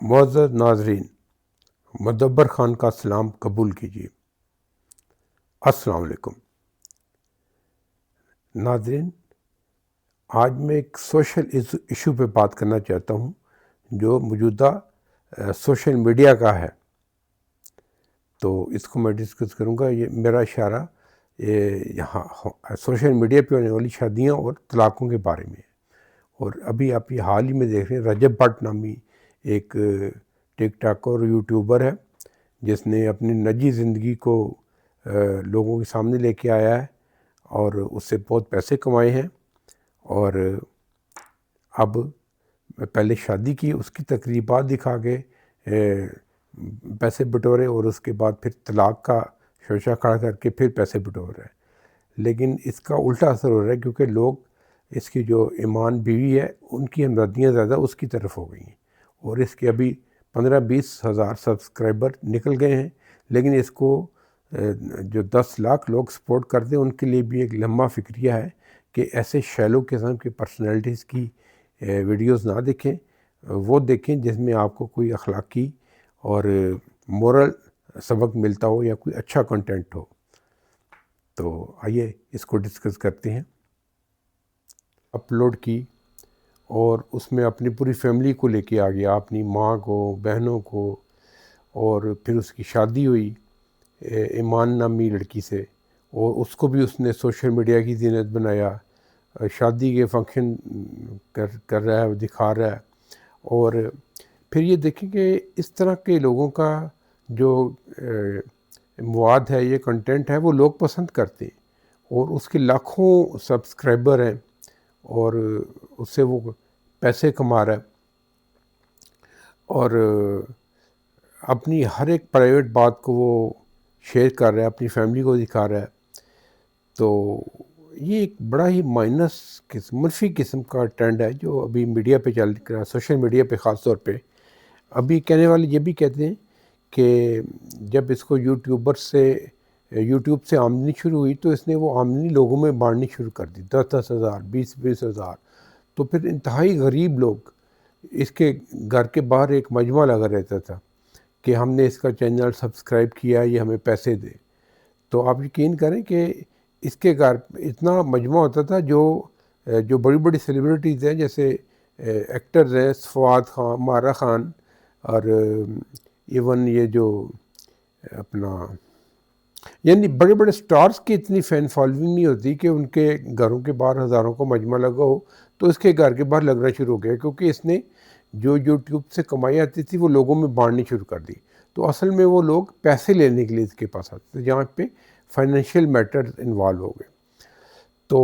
معزز ناظرین، مدبر خان کا سلام قبول کیجیے۔ السلام علیکم ناظرین، آج میں ایک سوشل ایشو پہ بات کرنا چاہتا ہوں جو موجودہ سوشل میڈیا کا ہے، تو اس کو میں ڈسکس کروں گا۔ یہ میرا اشارہ یہاں سوشل میڈیا پہ ہونے والی شادیاں اور طلاقوں کے بارے میں ہے۔ اور ابھی آپ یہ حال ہی میں دیکھ رہے ہیں، رجب بٹ نامی ایک ٹک ٹاکر یوٹیوبر ہے جس نے اپنی نجی زندگی کو لوگوں کے سامنے لے کے آیا ہے اور اس سے بہت پیسے کمائے ہیں۔ اور اب پہلے شادی کی، اس کی تقریبات دکھا کے پیسے بٹورے، اور اس کے بعد پھر طلاق کا شوشہ کھڑا کر کے پھر پیسے بٹور رہے ہیں۔ لیکن اس کا الٹا اثر ہو رہا ہے، کیونکہ لوگ اس کی جو ایمان بیوی ہے ان کی ہمدردیاں زیادہ اس کی طرف ہو گئی ہیں، اور اس کے ابھی 15-20 ہزار سبسکرائبر نکل گئے ہیں۔ لیکن اس کو جو 10 لاکھ لوگ سپورٹ کرتے ہیں ان کے لیے بھی ایک لمحہ فکریہ ہے کہ ایسے شیلو قسم کی پرسنالٹیز کی ویڈیوز نہ دیکھیں، وہ دیکھیں جس میں آپ کو کوئی اخلاقی اور مورل سبق ملتا ہو یا کوئی اچھا کنٹینٹ ہو۔ تو آئیے اس کو ڈسکس کرتے ہیں۔ اپلوڈ کی اور اس میں اپنی پوری فیملی کو لے کے آ گیا، اپنی ماں کو، بہنوں کو، اور پھر اس کی شادی ہوئی ایمان نامی لڑکی سے، اور اس کو بھی اس نے سوشل میڈیا کی زینت بنایا، شادی کے فنکشن کر رہا ہے، دکھا رہا ہے۔ اور پھر یہ دیکھیں کہ اس طرح کے لوگوں کا جو مواد ہے، یہ کنٹینٹ ہے، وہ لوگ پسند کرتے ہیں، اور اس کے لاکھوں سبسکرائبر ہیں، اور اس سے وہ پیسے کما رہا ہے، اور اپنی ہر ایک پرائیویٹ بات کو وہ شیئر کر رہا ہے، اپنی فیملی کو دکھا رہا ہے۔ تو یہ ایک بڑا ہی مائنس منفی قسم کا ٹرینڈ ہے جو ابھی میڈیا پہ چل رہا ہے، سوشل میڈیا پہ خاص طور پہ۔ ابھی کہنے والے یہ بھی کہتے ہیں کہ جب اس کو یوٹیوب سے آمدنی شروع ہوئی تو اس نے وہ آمدنی لوگوں میں بانٹنی شروع کر دی، 10-10 ہزار، 20-20 ہزار۔ تو پھر انتہائی غریب لوگ، اس کے گھر کے باہر ایک مجمع لگا رہتا تھا کہ ہم نے اس کا چینل سبسکرائب کیا، یہ ہمیں پیسے دے۔ تو آپ یقین کریں کہ اس کے گھر اتنا مجمع ہوتا تھا، جو بڑی بڑی سیلیبریٹیز ہیں، جیسے ایکٹرز ہیں، فواد خان، مارا خان، اور ایون یہ جو اپنا یعنی بڑے بڑے سٹارز کی اتنی فین فالوئنگ نہیں ہوتی کہ ان کے گھروں کے باہر ہزاروں کا مجمع لگا ہو، تو اس کے گھر کے باہر لگنا شروع ہو گیا، کیونکہ اس نے جو یوٹیوب سے کمائی آتی تھی وہ لوگوں میں بانٹنی شروع کر دی۔ تو اصل میں وہ لوگ پیسے لینے کے لیے اس کے پاس آتے تھے، جہاں پہ فائنینشیل میٹر انوالو ہو گئے۔ تو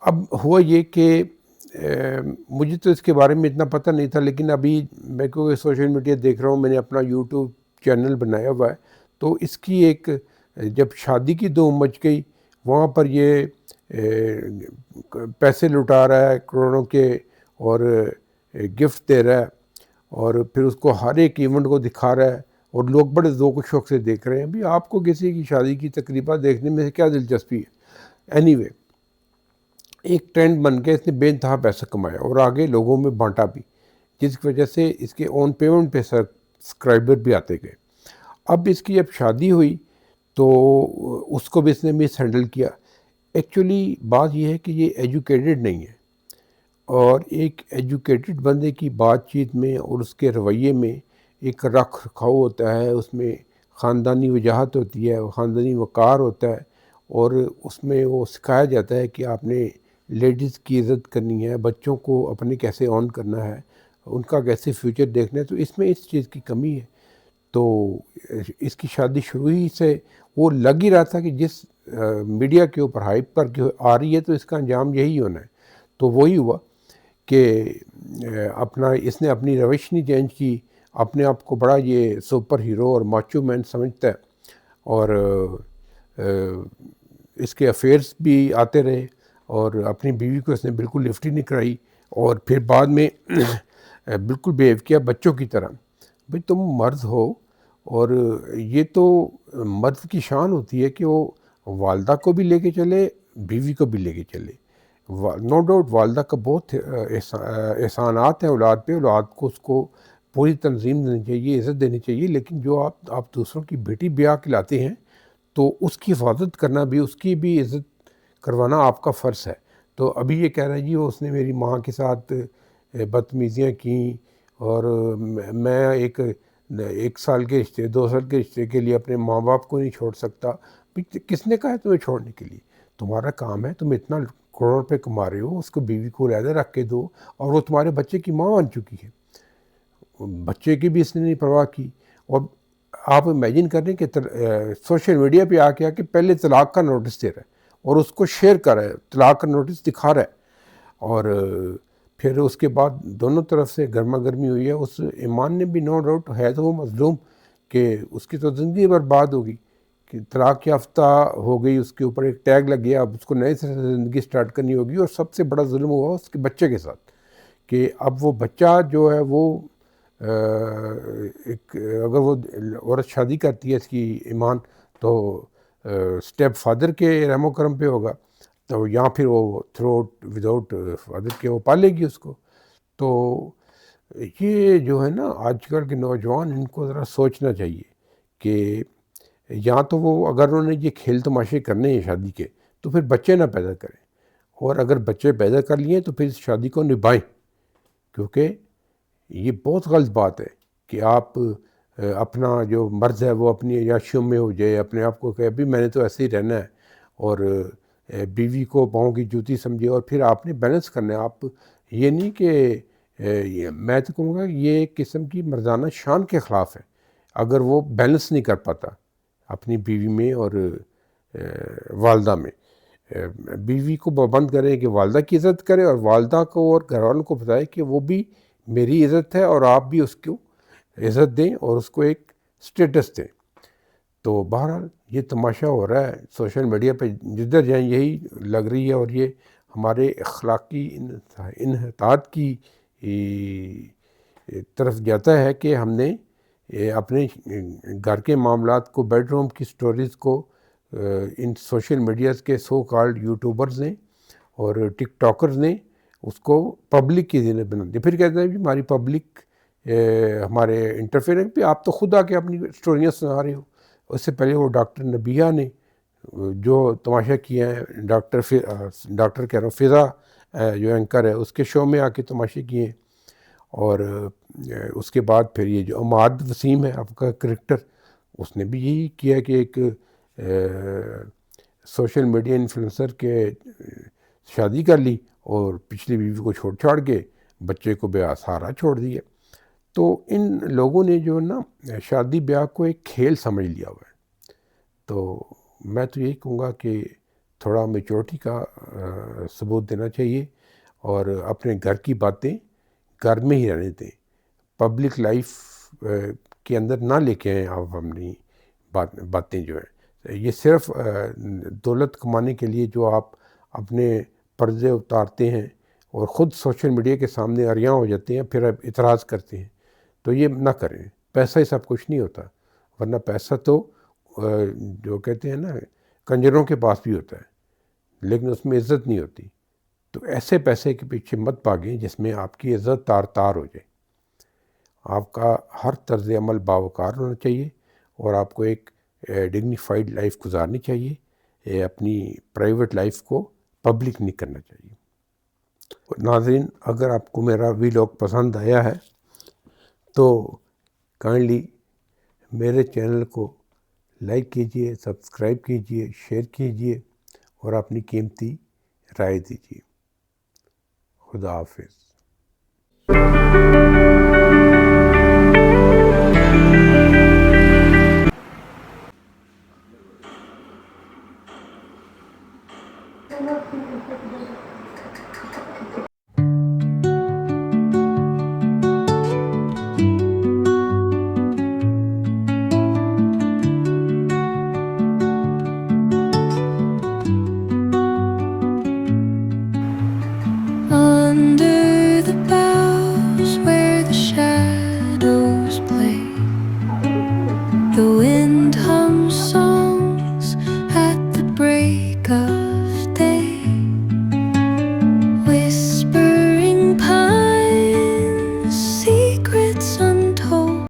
اب ہوا یہ کہ مجھے تو اس کے بارے میں اتنا پتہ نہیں تھا، لیکن ابھی میں کیونکہ سوشل میڈیا دیکھ رہا ہوں، میں نے اپنا یوٹیوب چینل بنایا ہوا ہے، تو اس کی ایک جب شادی کی دھوم مچ گئی، وہاں پر یہ پیسے لٹا رہا ہے کروڑوں کے، اور گفٹ دے رہا ہے، اور پھر اس کو ہر ایک ایونٹ کو دکھا رہا ہے، اور لوگ بڑے ذوق و شوق سے دیکھ رہے ہیں۔ ابھی آپ کو کسی کی شادی کی تقریبات دیکھنے میں کیا دلچسپی ہے؟ اینی وے، ایک ٹرینڈ بن کے اس نے بے انتہا پیسہ کمایا اور آگے لوگوں میں بانٹا بھی، جس کی وجہ سے اس کے آن پیمنٹ پہ سبسکرائبر بھی آتے گئے۔ اب اس کی جب شادی ہوئی تو اس کو بھی اس نے مس ہینڈل کیا۔ ایکچولی بات یہ ہے کہ یہ ایجوکیٹڈ نہیں ہے، اور ایک ایجوکیٹڈ بندے کی بات چیت میں اور اس کے رویے میں ایک رکھ رکھاؤ ہوتا ہے، اس میں خاندانی وجاہت ہوتی ہے، خاندانی وقار ہوتا ہے، اور اس میں وہ سکھایا جاتا ہے کہ آپ نے لیڈیز کی عزت کرنی ہے، بچوں کو اپنے کیسے آن کرنا ہے، ان کا کیسے فیوچر دیکھنا ہے۔ تو اس میں اس چیز کی کمی ہے۔ تو اس کی شادی شروع ہی سے وہ لگ ہی رہا تھا کہ جس میڈیا کے اوپر ہائپ کر کے آ رہی ہے تو اس کا انجام یہی ہونا ہے۔ تو وہی ہوا کہ اس نے اپنی روش نہیں چینج کی، اپنے آپ کو بڑا یہ سپر ہیرو اور ماچو مین سمجھتا ہے، اور اس کے افیئرس بھی آتے رہے، اور اپنی بیوی کو اس نے بالکل لفٹ ہی نہیں کرائی، اور پھر بعد میں بالکل بیہیو کیا بچوں کی طرح۔ بھئی تم مرد ہو، اور یہ تو مرد کی شان ہوتی ہے کہ وہ والدہ کو بھی لے کے چلے، بیوی کو بھی لے کے چلے، نو ڈاؤٹ والدہ کا بہت احسانات ہیں اولاد پہ، اولاد کو اس کو پوری تنظیم دینی چاہیے، عزت دینی چاہیے، لیکن جو آپ دوسروں کی بیٹی بیاہ کے لاتے ہیں تو اس کی حفاظت کرنا بھی، اس کی بھی عزت کروانا آپ کا فرض ہے۔ تو ابھی یہ کہہ رہا ہے جی اس نے میری ماں کے ساتھ بدتمیزیاں کیں، اور میں ایک سال کے رشتے، 2 سال کے رشتے کے لیے اپنے ماں باپ کو نہیں چھوڑ سکتا۔ کس نے کہا ہے تمہیں چھوڑنے کے لیے؟ تمہارا کام ہے، تم اتنا کروڑ روپے کما رہے ہو، اس کو بیوی کو علیحدہ رکھ کے دو، اور وہ تمہارے بچے کی ماں بن چکی ہے، بچے کی بھی اس نے نہیں پرواہ کی۔ اور آپ امیجن کر رہے ہیں کہ سوشل میڈیا پہ آ کے پہلے طلاق کا نوٹس دے رہا ہے اور اس کو شیئر کر رہا ہے، طلاق کا نوٹس دکھا رہا ہے، اور پھر اس کے بعد دونوں طرف سے گرما گرمی ہوئی ہے۔ اس ایمان نے بھی نو ڈاؤٹ ہے تو وہ مظلوم، کہ اس کی تو زندگی برباد ہوگی، کہ طلاق یافتہ ہو گئی، اس کے اوپر ایک ٹیگ لگ گیا، اب اس کو نئے سے زندگی سٹارٹ کرنی ہوگی۔ اور سب سے بڑا ظلم ہوا اس کے بچے کے ساتھ، کہ اب وہ بچہ جو ہے وہ اگر وہ عورت شادی کرتی ہے اس کی ایمان، تو اسٹیپ فادر کے رحم و کرم پہ ہوگا، تو یا پھر وہ تھرو وداؤٹ فادر کے وہ پالے گی اس کو۔ تو یہ جو ہے نا آج کل کے نوجوان، ان کو ذرا سوچنا چاہیے کہ یا تو وہ اگر انہوں نے یہ کھیل تماشے کرنے ہیں شادی کے، تو پھر بچے نہ پیدا کریں، اور اگر بچے پیدا کر لیے تو پھر اس شادی کو نبھائیں، کیونکہ یہ بہت غلط بات ہے کہ آپ اپنا جو مرض ہے وہ اپنی عیاشیوں میں ہو جائے، اپنے آپ کو کہ ابھی میں نے تو ایسے ہی رہنا ہے، اور بیوی کو پاؤں کی جوتی سمجھے، اور پھر آپ نے بیلنس کرنا ہے۔ آپ یہ نہیں کہ میں تو کہوں گا یہ ایک قسم کی مردانہ شان کے خلاف ہے اگر وہ بیلنس نہیں کر پاتا اپنی بیوی میں اور والدہ میں۔ بیوی کو پابند کرے کہ والدہ کی عزت کرے، اور والدہ کو اور گھر والوں کو بتائے کہ وہ بھی میری عزت ہے، اور آپ بھی اس کو عزت دیں اور اس کو ایک سٹیٹس دیں۔ تو بہرحال یہ تماشا ہو رہا ہے سوشل میڈیا پہ، جدھر جائیں یہی لگ رہی ہے، اور یہ ہمارے اخلاقی انحطاط کی طرف جاتا ہے کہ ہم نے اپنے گھر کے معاملات کو، بیڈ روم کی سٹوریز کو ان سوشل میڈیاز کے سو کالڈ یوٹیوبرز نے اور ٹک ٹاکرز نے اس کو پبلک کی زینت بنا دی۔ پھر کہتے ہیں ہماری پبلک ہمارے انٹرفیئرنس پہ، آپ تو خود آ کے اپنی سٹوریاں سنا رہے ہو۔ اس سے پہلے وہ ڈاکٹر نبیہ نے جو تماشا کیا ہے، ڈاکٹر کہہ رہا ہوں فضا جو اینکر ہے، اس کے شو میں آ کے تماشے کیے ہیں۔ اور اس کے بعد پھر یہ جو اماد وسیم ہے آپ کا کرکٹر، اس نے بھی یہی کیا کہ ایک سوشل میڈیا انفلوئنسر کے شادی کر لی، اور پچھلی بیوی کو چھوڑ چھاڑ کے بچے کو بے سہارا چھوڑ دیا۔ تو ان لوگوں نے جو نا شادی بیاہ کو ایک کھیل سمجھ لیا ہوا ہے۔ تو میں تو یہی کہوں گا کہ تھوڑا میچورٹی کا ثبوت دینا چاہیے، اور اپنے گھر کی باتیں گھر میں ہی رہنے دیں، پبلک لائف کے اندر نہ لے کے آئیں آپ اپنی باتیں جو ہیں۔ یہ صرف دولت کمانے کے لیے جو آپ اپنے پردے اتارتے ہیں اور خود سوشل میڈیا کے سامنے عریاں ہو جاتے ہیں، پھر آپ اعتراض کرتے ہیں، تو یہ نہ کریں۔ پیسہ ہی سب کچھ نہیں ہوتا، ورنہ پیسہ تو جو کہتے ہیں نا کنجروں کے پاس بھی ہوتا ہے، لیکن اس میں عزت نہیں ہوتی۔ تو ایسے پیسے کے پیچھے مت بھاگیں جس میں آپ کی عزت تار تار ہو جائے۔ آپ کا ہر طرز عمل باوقار ہونا چاہیے، اور آپ کو ایک ڈگنیفائڈ لائف گزارنی چاہیے، اپنی پرائیویٹ لائف کو پبلک نہیں کرنا چاہیے۔ ناظرین، اگر آپ کو میرا ویلاگ پسند آیا ہے تو کائنڈلی میرے چینل کو لائک کیجئے، سبسکرائب کیجئے، شیئر کیجئے، اور اپنی قیمتی رائے دیجئے۔ خدا حافظ۔